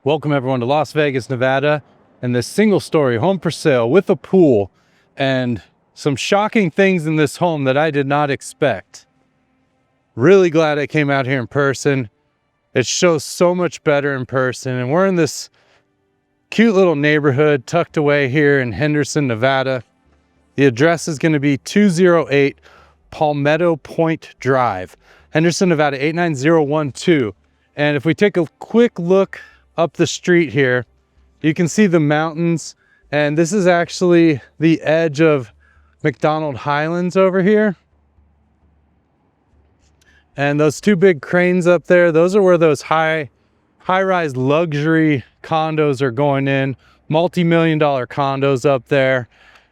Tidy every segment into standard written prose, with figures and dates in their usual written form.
Welcome everyone to Las Vegas, Nevada, and this single story home for sale with a pool and some shocking things in this home that I did not expect. Really glad I came out here in person. It shows so much better in person, and we're in this cute little neighborhood tucked away here in Henderson, Nevada. The address is going to be 208 Palmetto Point Drive, Henderson, Nevada 89012. And if we take a quick look up the street here, you can see the mountains, and this is actually the edge of McDonald Highlands over here. And those two big cranes up there, those are where those high-rise luxury condos are going in, multi-million-dollar condos up there.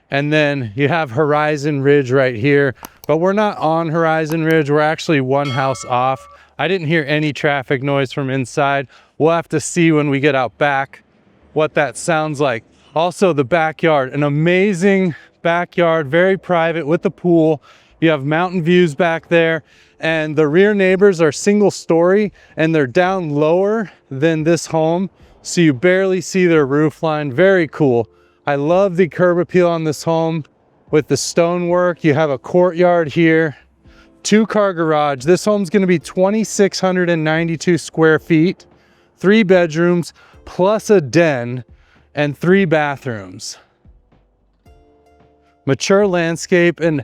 And then you have Horizon Ridge right here, but we're not on Horizon Ridge, we're actually one house off. I didn't hear any traffic noise from inside. We'll have to see when we get out back what that sounds like. Also, the backyard, an amazing backyard, very private with the pool. You have mountain views back there, and the rear neighbors are single story and they're down lower than this home, so you barely see their roof line. Very cool. I love the curb appeal on this home with the stonework. You have a courtyard here, 2-car garage. This home's going to be 2,692 square feet, 3 bedrooms plus a den and 3 bathrooms. Mature landscape. And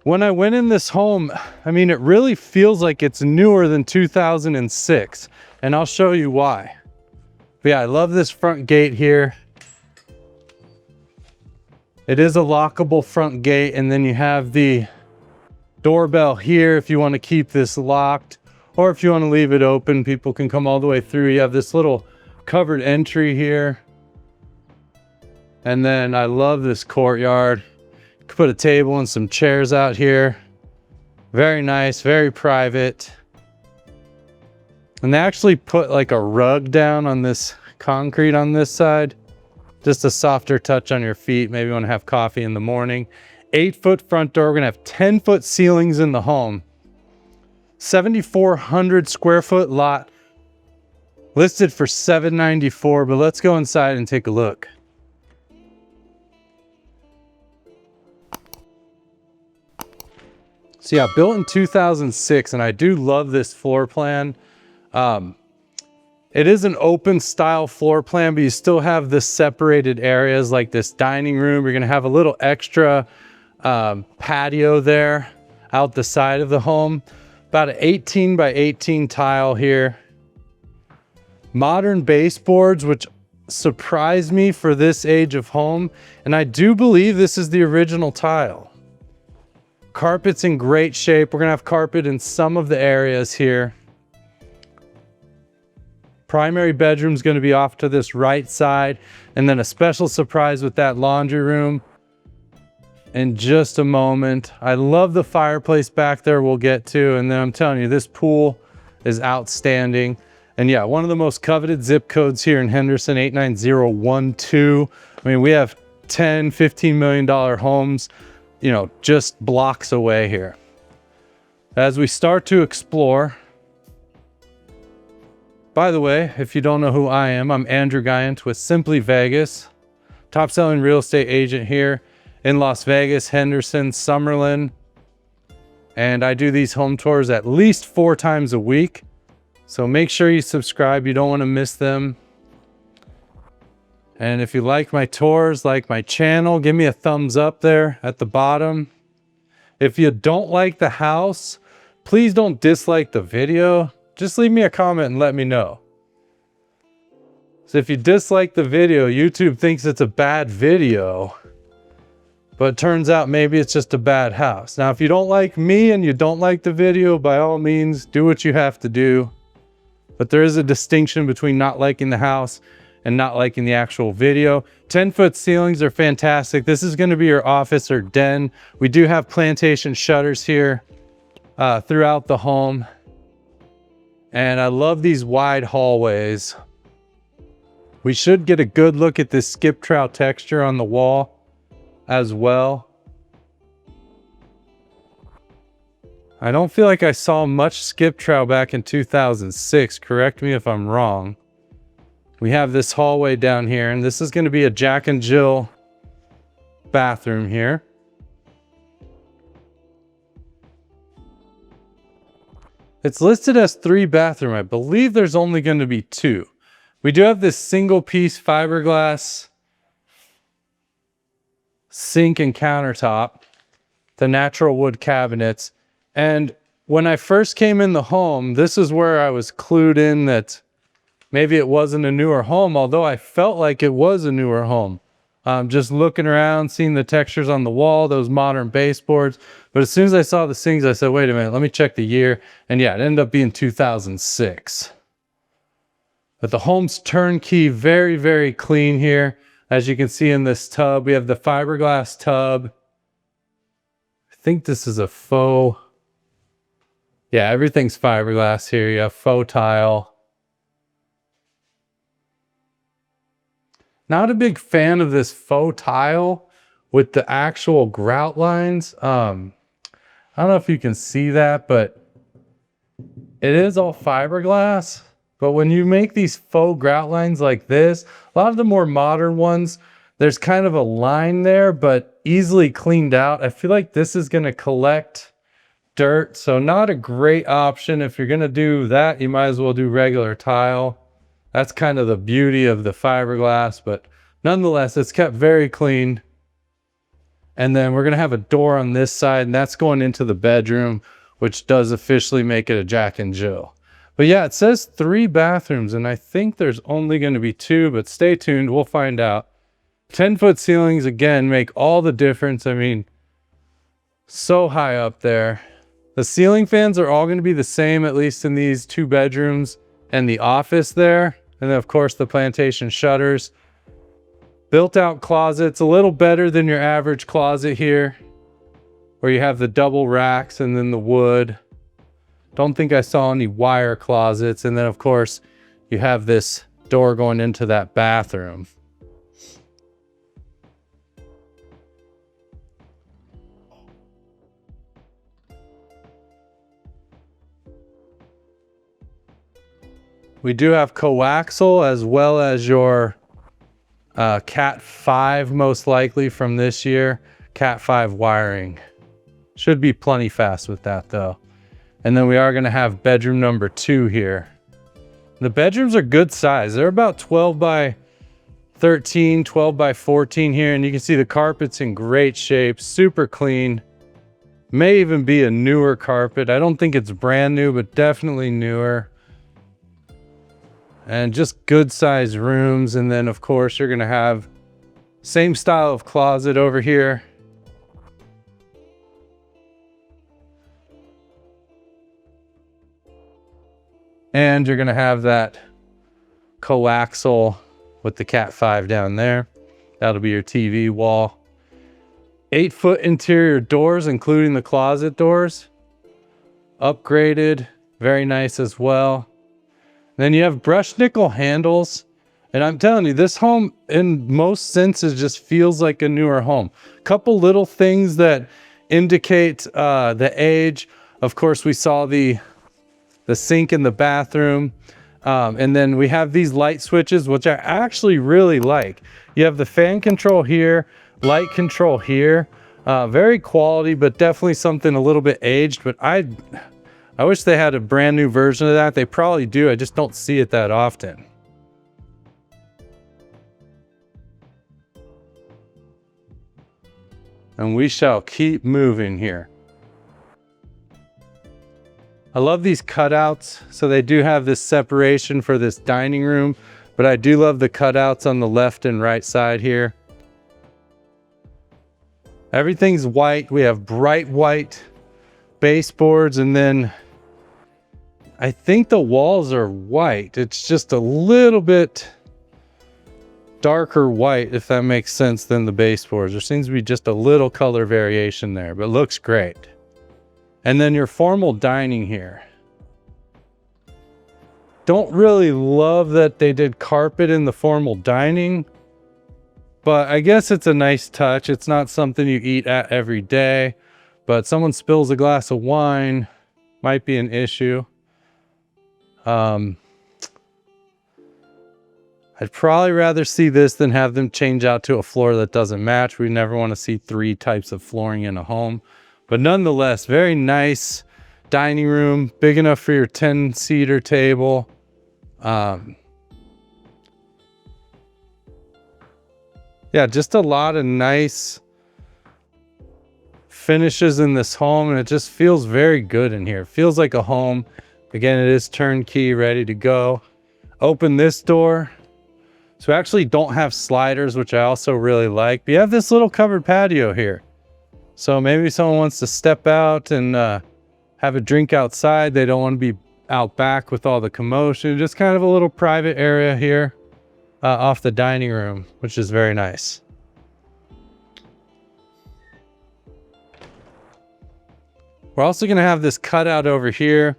when I went in this home, I mean, it really feels like it's newer than 2006, and I'll show you why. But yeah, I love this front gate here. It is a lockable front gate, and then you have the doorbell here if you want to keep this locked, or if you want to leave it open, people can come all the way through. You have this little covered entry here. And then I love this courtyard. You can put a table and some chairs out here. Very nice, very private. And they actually put like a rug down on this concrete on this side. Just a softer touch on your feet. Maybe you want to have coffee in the morning. 8-foot front door. We're gonna have 10-foot ceilings in the home. 7,400 square foot lot, listed for $794, but let's go inside and take a look. So yeah, built in 2006, and I do love this floor plan. It is an open style floor plan, but you still have the separated areas like this dining room. You're gonna have a little extra patio there out the side of the home. About an 18 by 18 tile here. Modern baseboards, which surprised me for this age of home. And I do believe this is the original tile. Carpet's in great shape. We're gonna have carpet in some of the areas here. Primary bedroom's gonna be off to this right side. And then a special surprise with that laundry room in just a moment. I love the fireplace back there we'll get to. And then I'm telling you, this pool is outstanding. And yeah, one of the most coveted zip codes here in Henderson, 89012. I mean, we have 10, $15 million homes, you know, just blocks away here. As we start to explore, by the way, if you don't know who I am, I'm Andrew Guiant with Simply Vegas, top selling real estate agent here in Las Vegas, Henderson, Summerlin. And I do these home tours at least 4 times a week. So make sure you subscribe. You don't want to miss them. And if you like my tours, like my channel, give me a thumbs up there at the bottom. If you don't like the house, please don't dislike the video. Just leave me a comment and let me know. So if you dislike the video, YouTube thinks it's a bad video. But it turns out maybe it's just a bad house. Now, if you don't like me and you don't like the video, by all means, do what you have to do. But there is a distinction between not liking the house and not liking the actual video. 10-foot ceilings are fantastic. This is going to be your office or den. We do have plantation shutters here throughout the home. And I love these wide hallways. We should get a good look at this skip trowel texture on the wall as well. I don't feel like I saw much skip trowel back in 2006. Correct me if I'm wrong. We have this hallway down here, and this is going to be a Jack and Jill bathroom here. It's listed as 3 bathroom. I believe there's only going to be 2. We do have this single piece fiberglass sink and countertop, the natural wood cabinets. And when I first came in the home, this is where I was clued in that maybe it wasn't a newer home, although I felt like it was a newer home. Just looking around, seeing the textures on the wall, those modern baseboards. But as soon as I saw the sinks, I said, wait a minute, let me check the year. And yeah, it ended up being 2006. But the home's turnkey, very, very clean here. As you can see in this tub, we have the fiberglass tub. I think this is a faux. Yeah, everything's fiberglass here. You have faux tile. Not a big fan of this faux tile with the actual grout lines. I don't know if you can see that, but it is all fiberglass. But when you make these faux grout lines like this, a lot of the more modern ones, there's kind of a line there, but easily cleaned out. I feel like this is going to collect dirt, so not a great option. If you're going to do that, you might as well do regular tile. That's kind of the beauty of the fiberglass, but nonetheless, it's kept very clean. And then we're going to have a door on this side, and that's going into the bedroom, which does officially make it a Jack and Jill. But yeah, it says 3 bathrooms, and I think there's only going to be 2, but stay tuned. We'll find out. 10-foot ceilings, again, make all the difference. I mean, so high up there. The ceiling fans are all going to be the same, at least in these 2 bedrooms and the office there. And then, of course, the plantation shutters. Built out closets, a little better than your average closet here, where you have the double racks and then the wood. Don't think I saw any wire closets. And then, of course, you have this door going into that bathroom. We do have coaxial as well as your Cat 5, most likely from this year. Cat 5 wiring. Should be plenty fast with that though. And then we are going to have bedroom number 2 here. The bedrooms are good size. They're about 12 by 13, 12 by 14 here. And you can see the carpet's in great shape, super clean. May even be a newer carpet. I don't think it's brand new, but definitely newer. And just good sized rooms. And then of course you're going to have same style of closet over here. And you're going to have that coaxial with the Cat 5 down there. That'll be your TV wall. 8-foot interior doors, including the closet doors. Upgraded, very nice as well. Then you have brushed nickel handles. And I'm telling you, this home in most senses just feels like a newer home. Couple little things that indicate the age. Of course, we saw the sink in the bathroom. And then we have these light switches, which I actually really like. You have the fan control here, light control here. Very quality, but definitely something a little bit aged. But I wish they had a brand new version of that. They probably do. I just don't see it that often. And we shall keep moving here. I love these cutouts. So they do have this separation for this dining room, but I do love the cutouts on the left and right side here. Everything's white. We have bright white baseboards, and then I think the walls are white. It's just a little bit darker white, if that makes sense, than the baseboards. There seems to be just a little color variation there, but looks great. And then your formal dining here. Don't really love that they did carpet in the formal dining, but I guess it's a nice touch. It's not something you eat at every day, but someone spills a glass of wine, might be an issue. I I'd probably rather see this than have them change out to a floor that doesn't match. We never want to see 3 types of flooring in a home. But nonetheless, very nice dining room, big enough for your 10-seater table. Yeah, just a lot of nice finishes in this home, and it just feels very good in here. It feels like a home. Again, it is turnkey, ready to go. Open this door. So we actually don't have sliders, which I also really like. But you have this little covered patio here. So maybe someone wants to step out and have a drink outside. They don't want to be out back with all the commotion. Just kind of a little private area here off the dining room, which is very nice. We're also going to have this cutout over here.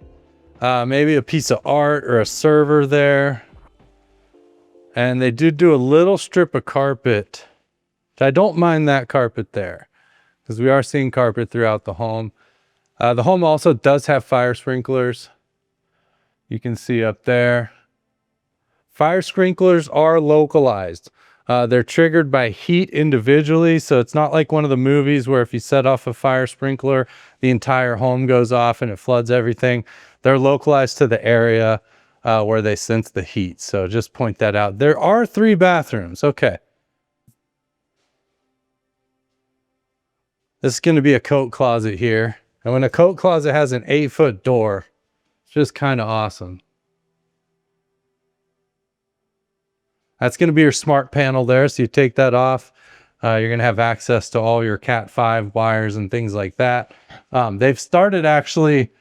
Maybe a piece of art or a server there. And they did do a little strip of carpet. I don't mind that carpet there, because we are seeing carpet throughout the home. The home also does have fire sprinklers. You can see up there. Fire sprinklers are localized. They're triggered by heat individually, so it's not like one of the movies where if you set off a fire sprinkler, the entire home goes off and it floods everything. They're localized to the area where they sense the heat. So just point that out. There are 3 bathrooms. Okay. This is going to be a coat closet here. And when a coat closet has an 8-foot door, it's just kind of awesome. That's going to be your smart panel there. So you take that off. You're going to have access to all your Cat 5 wires and things like that. They've started actually,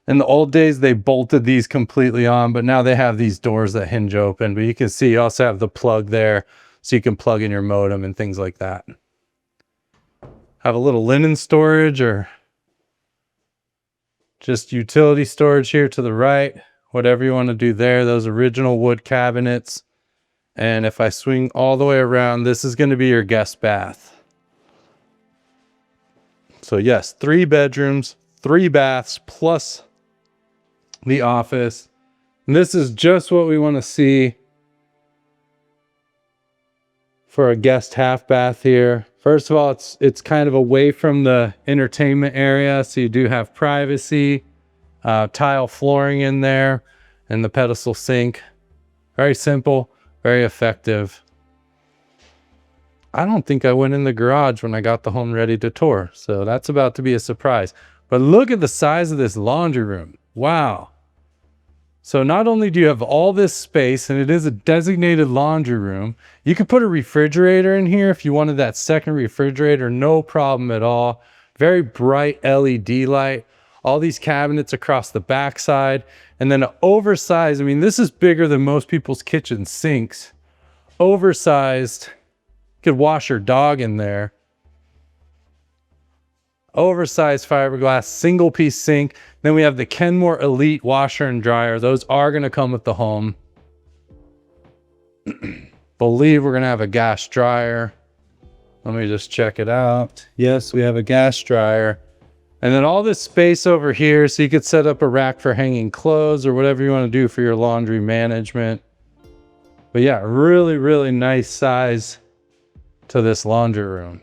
in the old days, they bolted these completely on, but now they have these doors that hinge open. But you can see you also have the plug there, so you can plug in your modem and things like that. Have a little linen storage or just utility storage here to the right. Whatever you want to do there. Those original wood cabinets. And if I swing all the way around, this is going to be your guest bath. So yes, 3 bedrooms, 3 baths, plus the office. And this is just what we want to see for a guest half bath here. First of all, it's kind of away from the entertainment area, so you do have privacy. Tile flooring in there, and the pedestal sink. Very simple, very effective. I don't think I went in the garage when I got the home ready to tour, so that's about to be a surprise. But look at the size of this laundry room. Wow. So not only do you have all this space, and it is a designated laundry room, you could put a refrigerator in here if you wanted that second refrigerator, no problem at all. Very bright LED light. All these cabinets across the backside, and then an oversized, I mean, this is bigger than most people's kitchen sinks. Oversized, you could wash your dog in there. Oversized fiberglass, single piece sink. Then we have the Kenmore Elite washer and dryer. Those are going to come with the home. Believe we're going to have a gas dryer. Let me just check it out. Yes, we have a gas dryer. And then all this space over here, so you could set up a rack for hanging clothes or whatever you want to do for your laundry management. But yeah, really, really nice size to this laundry room.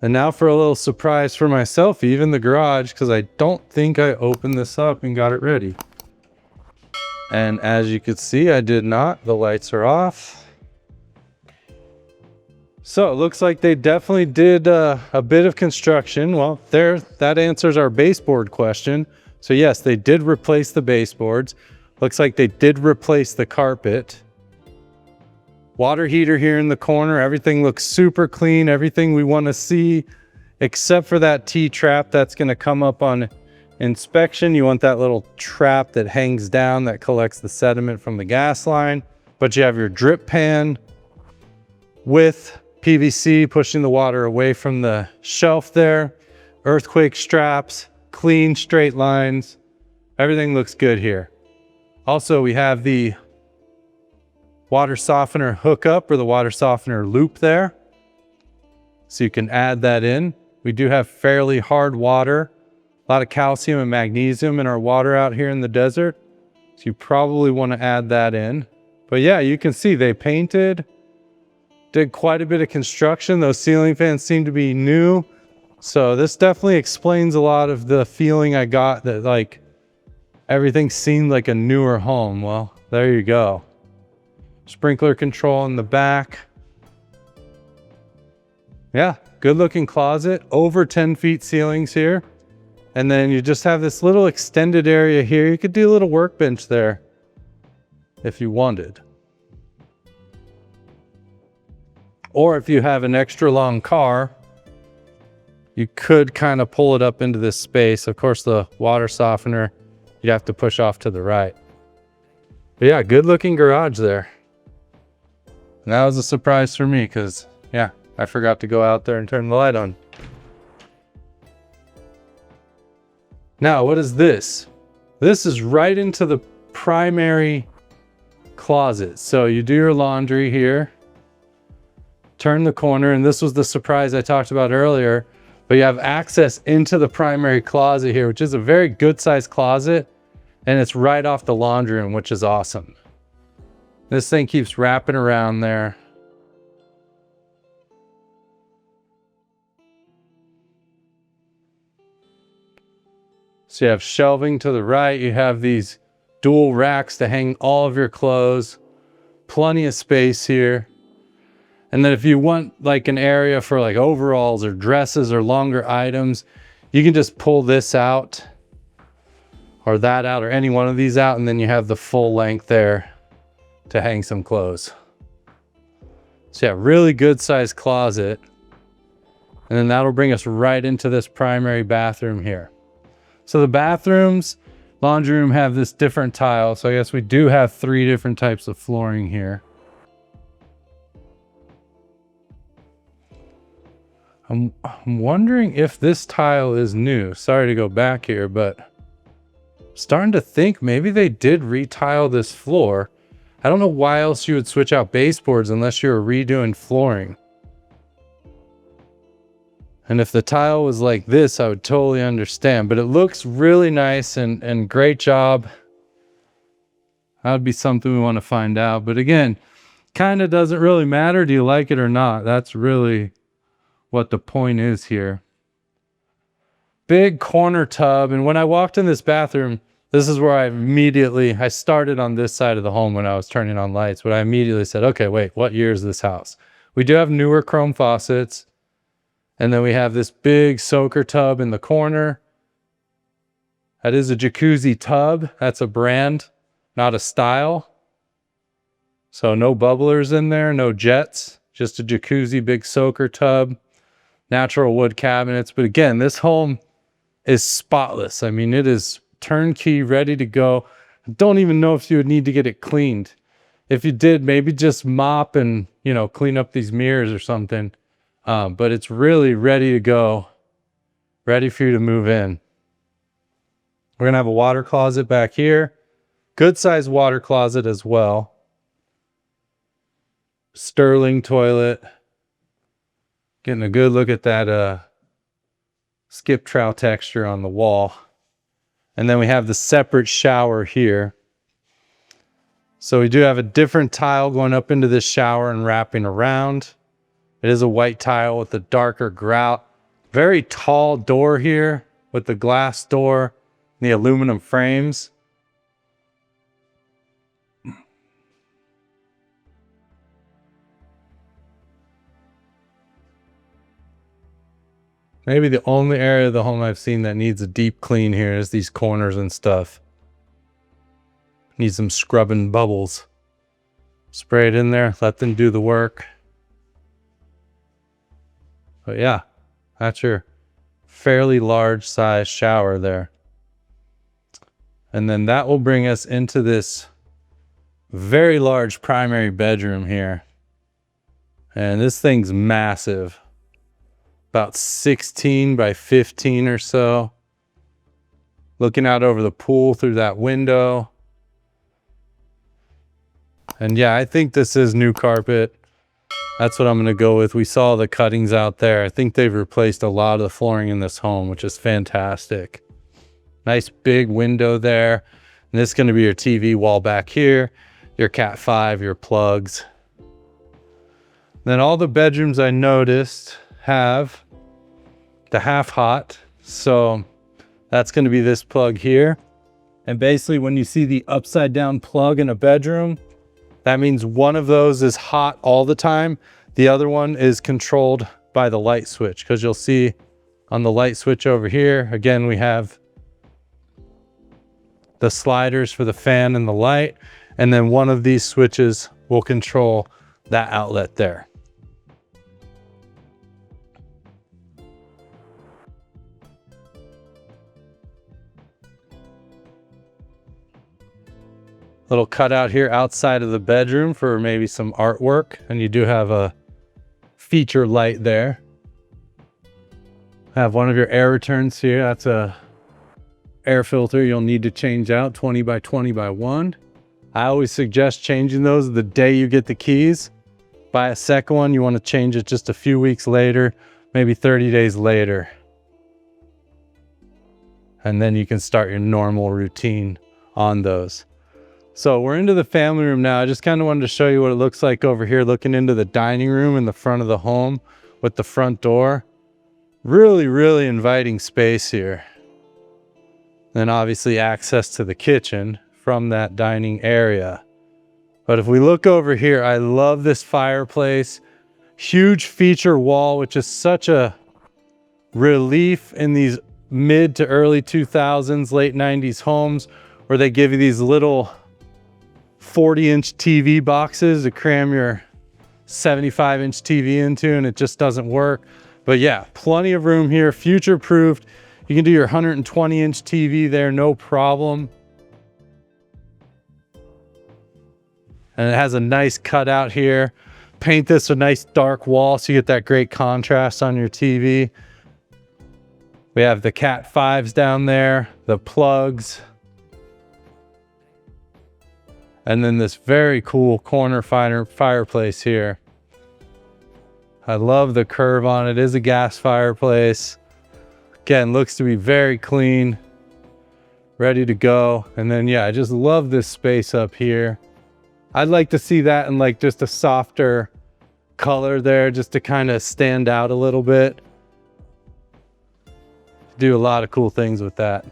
And now for a little surprise for myself, even the garage, because I don't think I opened this up and got it ready. And as you could see, I did not. The lights are off. So it looks like they definitely did a bit of construction. Well, that answers our baseboard question. So yes, they did replace the baseboards. Looks like they did replace the carpet. Water heater here in the corner. Everything looks super clean. Everything we want to see, except for that T-trap that's going to come up on inspection. You want that little trap that hangs down that collects the sediment from the gas line. But you have your drip pan with PVC pushing the water away from the shelf there. Earthquake straps, clean straight lines. Everything looks good here. Also, we have the water softener hookup or the water softener loop there. So you can add that in. We do have fairly hard water. A lot of calcium and magnesium in our water out here in the desert. So you probably want to add that in. But yeah, you can see they painted, did quite a bit of construction. Those ceiling fans seem to be new. So this definitely explains a lot of the feeling I got that like everything seemed like a newer home. Well, there you go. Sprinkler control in the back. Yeah, good looking closet, over 10 feet ceilings here. And then you just have this little extended area here. You could do a little workbench there if you wanted. Or if you have an extra long car, you could kind of pull it up into this space. Of course, the water softener, you'd have to push off to the right. But yeah, good looking garage there. And that was a surprise for me because, yeah, I forgot to go out there and turn the light on. Now, what is this? This is right into the primary closet. So you do your laundry here, turn the corner, and this was the surprise I talked about earlier, but you have access into the primary closet here, which is a very good sized closet, and it's right off the laundry room, which is awesome. This thing keeps wrapping around there. So you have shelving to the right. You have these dual racks to hang all of your clothes. Plenty of space here. And then if you want like an area for like overalls or dresses or longer items, you can just pull this out or that out or any one of these out, and then you have the full length there to hang some clothes. So yeah, really good sized closet. And then that'll bring us right into this primary bathroom here. So the bathrooms, laundry room have this different tile. So I guess we do have 3 different types of flooring here. I'm wondering if this tile is new. Sorry to go back here, but I'm starting to think maybe they did re-tile this floor. I don't know why else you would switch out baseboards unless you were redoing flooring. And if the tile was like this, I would totally understand, but it looks really nice and great job. That would be something we want to find out. But again, kind of doesn't really matter. Do you like it or not? That's really what the point is here. Big corner tub. And when I walked in this bathroom, this is where I started on this side of the home when I was turning on lights, but I immediately said, okay, wait, what year is this house? We do have newer chrome faucets. And then we have this big soaker tub in the corner. That is a jacuzzi tub. That's a brand, not a style. So no bubblers in there, no jets, just a jacuzzi, big soaker tub, natural wood cabinets. But again, this home is spotless. I mean, it is turnkey, ready to go. I don't even know if you would need to get it cleaned. If you did, maybe just mop and, you know, clean up these mirrors or something. But it's really ready to go, ready for you to move in. We're going to have a water closet back here. Good sized water closet as well. Sterling toilet. Getting a good look at that skip trowel texture on the wall. And then we have the separate shower here. So we do have a different tile going up into this shower and wrapping around. It is a white tile with a darker grout. Very tall door here with the glass door and the aluminum frames. Maybe the only area of the home I've seen that needs a deep clean here is these corners and stuff. Need some scrubbing bubbles. Spray it in there, let them do the work. But yeah, that's your fairly large size shower there. And then that will bring us into this very large primary bedroom here. And this thing's massive. About 16 by 15 or so. Looking out over the pool through that window. And yeah, I think this is new carpet. That's what I'm going to go with. We saw the cuttings out there. I think they've replaced a lot of the flooring in this home, which is fantastic. Nice big window there. And this is going to be your TV wall back here, your Cat 5, your plugs. Then all the bedrooms I noticed have the half hot. So that's going to be this plug here. And basically when you see the upside down plug in a bedroom, that means one of those is hot all the time. The other one is controlled by the light switch, because you'll see on the light switch over here, again, we have the sliders for the fan and the light. And then one of these switches will control that outlet there. Little cutout here outside of the bedroom for maybe some artwork. And you do have a feature light there. Have one of your air returns here. That's a air filter you'll need to change out, 20 by 20 by 1. I always suggest changing those the day you get the keys. Buy a second one, you want to change it just a few weeks later, maybe 30 days later. And then you can start your normal routine on those. So we're into the family room now. I just kind of wanted to show you what it looks like over here, looking into the dining room in the front of the home with the front door. Really, really inviting space here. Then obviously access to the kitchen from that dining area. But if we look over here, I love this fireplace. Huge feature wall, which is such a relief in these mid to early 2000s, late 90s homes, where they give you these little 40-inch TV boxes to cram your 75-inch TV into, and it just doesn't work. But yeah, plenty of room here, future-proofed. You can do your 120-inch TV there, no problem. And it has a nice cutout here. Paint this a nice dark wall so you get that great contrast on your TV. We have the Cat 5s down there, the plugs. And then this very cool corner fireplace here. I love the curve on it. It is a gas fireplace. Again, looks to be very clean, ready to go. And then, yeah, I just love this space up here. I'd like to see that in like just a softer color there, just to kind of stand out a little bit. Do a lot of cool things with that.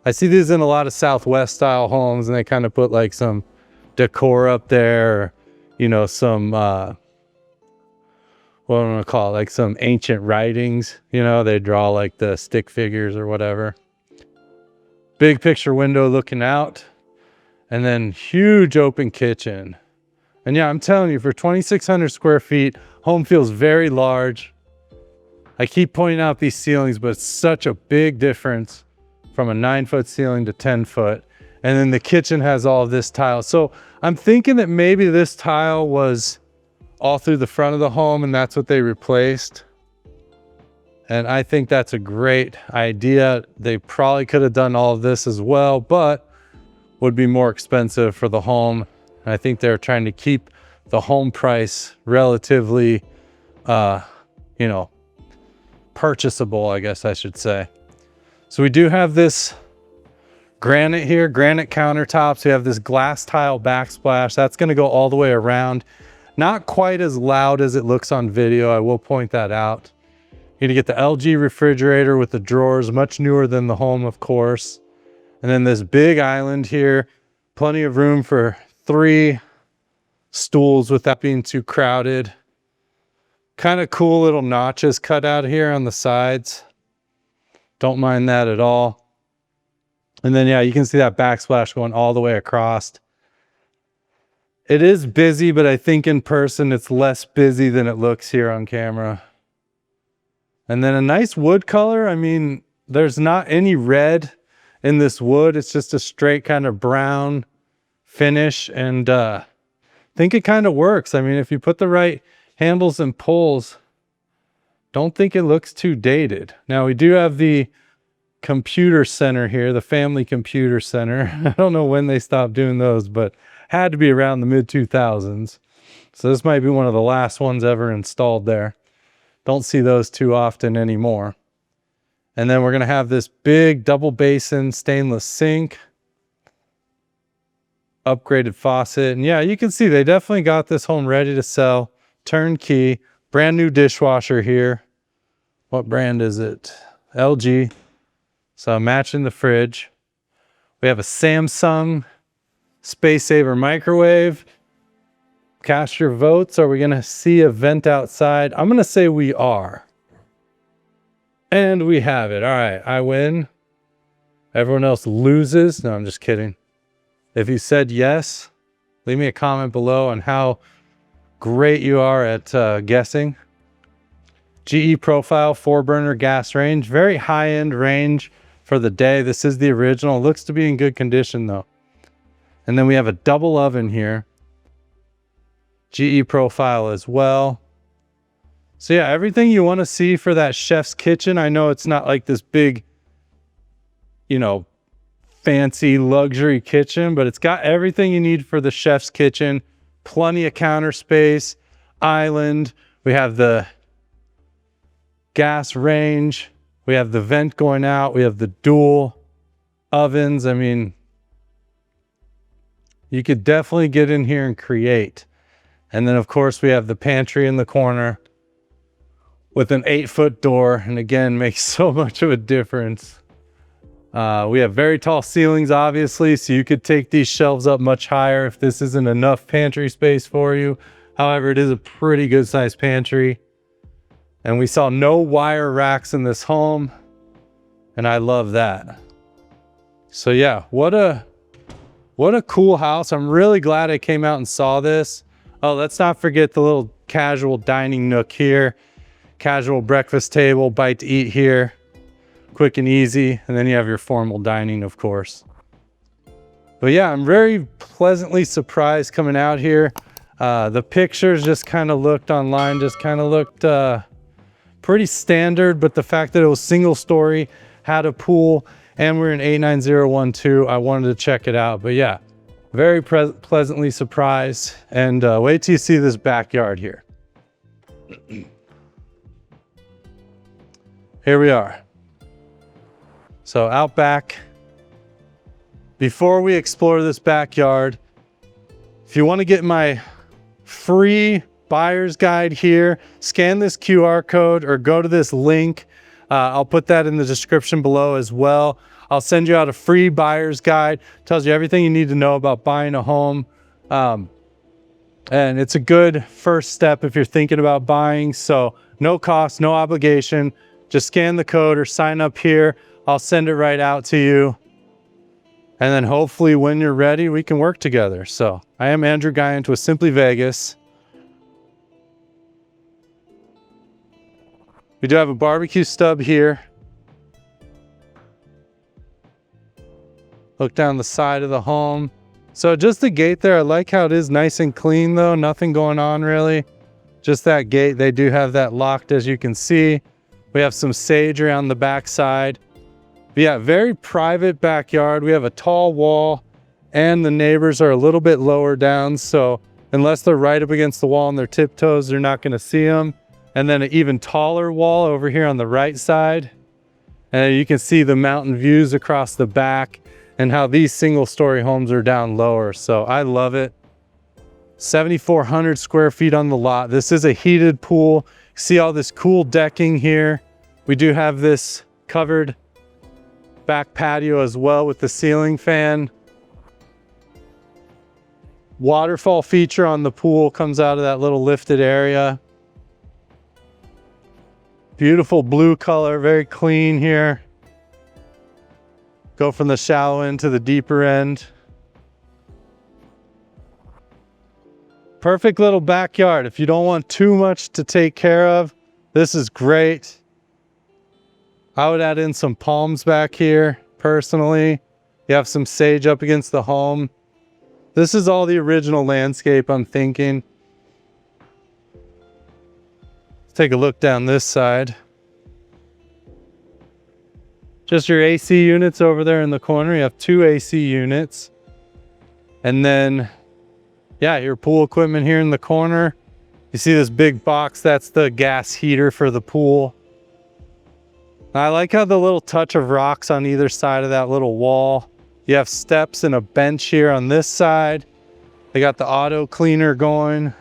I see these in a lot of Southwest style homes, and they kind of put like some decor up there, or, you know, some, what do I want to call it? Like some ancient writings, you know, they draw like the stick figures or whatever. Big picture window looking out, and then huge open kitchen. And yeah, I'm telling you, for 2,600 square feet, home feels very large. I keep pointing out these ceilings, but it's such a big difference from a 9-foot ceiling to 10-foot. And then the kitchen has all of this tile. So I'm thinking that maybe this tile was all through the front of the home, and that's what they replaced. And I think that's a great idea. They probably could have done all of this as well, but would be more expensive for the home. And I think they're trying to keep the home price relatively, you know, purchasable, I guess I should say. So we do have this granite here, granite countertops. We have this glass tile backsplash. That's going to go all the way around. Not quite as loud as it looks on video. I will point that out. You're going to get the LG refrigerator with the drawers, much newer than the home, of course. And then this big island here, plenty of room for 3 stools without being too crowded. Kind of cool little notches cut out here on the sides. Don't mind that at all. And then, yeah, you can see that backsplash going all the way across. It is busy, but I think in person it's less busy than it looks here on camera. And then a nice wood color. I mean, there's not any red in this wood. It's just a straight kind of brown finish. And I think it kind of works. I mean, if you put the right handles and pulls, don't think it looks too dated. Now we do have the computer center here, the family computer center. I don't know when they stopped doing those, but had to be around the mid 2000s. So this might be one of the last ones ever installed there. Don't see those too often anymore. And then we're going to have this big double basin stainless sink. upgraded faucet. And yeah, you can see they definitely got this home ready to sell. Turnkey, brand new dishwasher here. What brand is it? LG. So matching the fridge. We have a Samsung Space Saver microwave. Cast your votes. Are we going to see a vent outside? I'm going to say we are. And we have it. All right, I win. Everyone else loses. No, I'm just kidding. If you said yes, leave me a comment below on how great you are at guessing. GE profile, 4-burner gas range. Very high-end range for the day. This is the original. Looks to be in good condition though. And then we have a double oven here. GE profile as well. So yeah, everything you want to see for that chef's kitchen. I know it's not like this big, you know, fancy luxury kitchen, but it's got everything you need for the chef's kitchen. Plenty of counter space, island. We have the gas range. We have the vent going out. We have the dual ovens. I mean, you could definitely get in here and create. And then of course we have the pantry in the corner with an 8-foot door. And again, makes so much of a difference. We have very tall ceilings, obviously, so you could take these shelves up much higher if this isn't enough pantry space for you. However, it is a pretty good sized pantry. And we saw no wire racks in this home. And I love that. So yeah, what a cool house. I'm really glad I came out and saw this. Oh, let's not forget the little casual dining nook here. Casual breakfast table, bite to eat here. Quick and easy. And then you have your formal dining, of course. But yeah, I'm very pleasantly surprised coming out here. The pictures just kind of looked online, just kind of looked pretty standard, but the fact that it was single story, had a pool, and we're in 89012, I wanted to check it out. But yeah, very pleasantly surprised. And wait till you see this backyard here. Here we are. So out back. Before we explore this backyard, if you want to get my free buyer's guide here, scan this QR code or go to this link. I'll put that in the description below as well. I'll send you out a free buyer's guide. Tells you everything you need to know about buying a home. And it's a good first step if you're thinking about buying. So no cost, no obligation. Just scan the code or sign up here. I'll send it right out to you. And then hopefully when you're ready, we can work together. So I am Andrew Guiant with Simply Vegas. We do have a barbecue stub here. Look down the side of the home. So just the gate there, I like how it is nice and clean though. Nothing going on really. Just that gate, they do have that locked as you can see. We have some sage around the back side. But yeah, very private backyard. We have a tall wall and the neighbors are a little bit lower down. So unless they're right up against the wall on their tiptoes, they're not gonna see them. And then an even taller wall over here on the right side. And you can see the mountain views across the back and how these single story homes are down lower. So I love it. 7,400 square feet on the lot. This is a heated pool. See all this cool decking here. We do have this covered back patio as well with the ceiling fan. Waterfall feature on the pool comes out of that little lifted area. Beautiful blue color, very clean here. Go from the shallow end to the deeper end. Perfect little backyard. If you don't want too much to take care of, this is great. I would add in some palms back here, personally. You have some sage up against the home. This is all the original landscape, I'm thinking. Take a look down this side. Just your AC units over there in the corner. You have 2 AC units. And then, yeah, your pool equipment here in the corner. You see this big box? That's the gas heater for the pool. I like how the little touch of rocks on either side of that little wall You have steps and a bench here on this side. They got the auto cleaner going.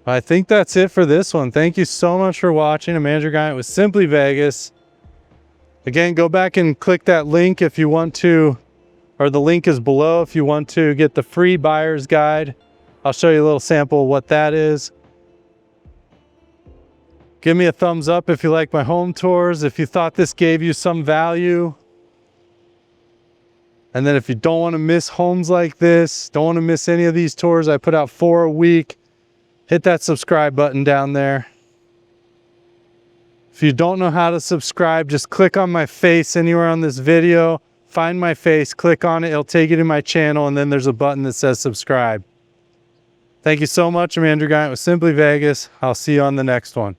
I think that's it for this one. Thank you so much for watching. I'm Andrew Guiant with Simply Vegas. Again, go back and click that link if you want to, or the link is below if you want to get the free buyer's guide. I'll show you a little sample of what that is. Give me a thumbs up if you like my home tours, if you thought this gave you some value. And then if you don't want to miss homes like this, don't want to miss any of these tours, I put out 4 a week. Hit that subscribe button down there. If you don't know how to subscribe, just click on my face anywhere on this video. Find my face, click on it, it'll take you to my channel, and then there's a button that says subscribe. Thank you so much. I'm Andrew Guiant with Simply Vegas. I'll see you on the next one.